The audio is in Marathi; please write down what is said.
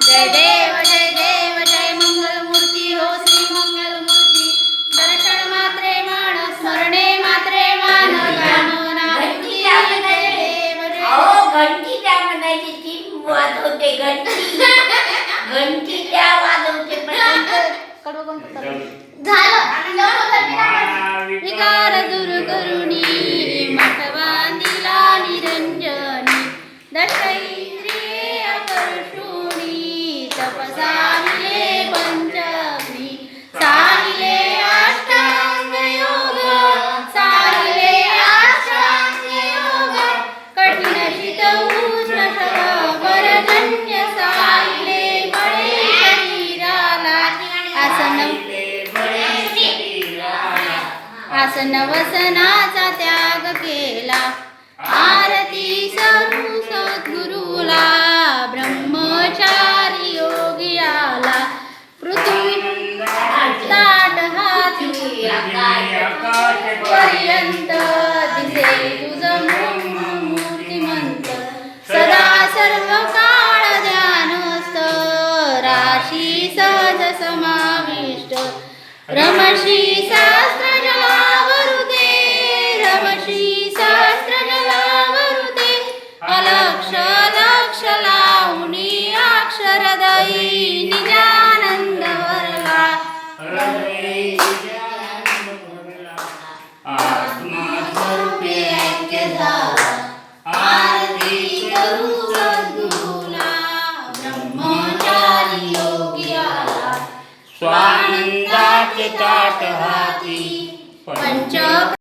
जय देव जय मंगलमूर्ती हो श्री मंगलमूर्ती दर्शन मात्रे मान स्मरणे मात्रे मान गाणं घंटी त्या म्हणायची ती वाजवते घंटी घंटी त्या वाजवते विकार दूर करुणी मठ बांधिला निरंजनी दशैंद्रिय कर्षुणी तपसाविले पंचग्नी साविले अष्टांग योग साविले अष्टांग योग कठीण शीत उष्ण परजन्य साविले बळे शरीराला आसन वसनाचा त्याग केला आरती सरू सद्गुरुला ब्रह्मचारी योगी आला पृथ्वी ताट हाती पर्यंत दिसे तुझं मूर्तिमंत सदा सर्व काळ ध्यानस्थ राशी सहज समाविष्ट रमशी शास्त्र जलावरुते रमशी शास्त्र जलावरुते अलक्ष लक्ष लावणी अक्षरदायी निजानंद वरला आत्मस्वरूपे ऐक्य झाला आरती करू सद्गुरुला ब्रह्मचारी योगी आला स्वानंदाचे ताट हाती पंच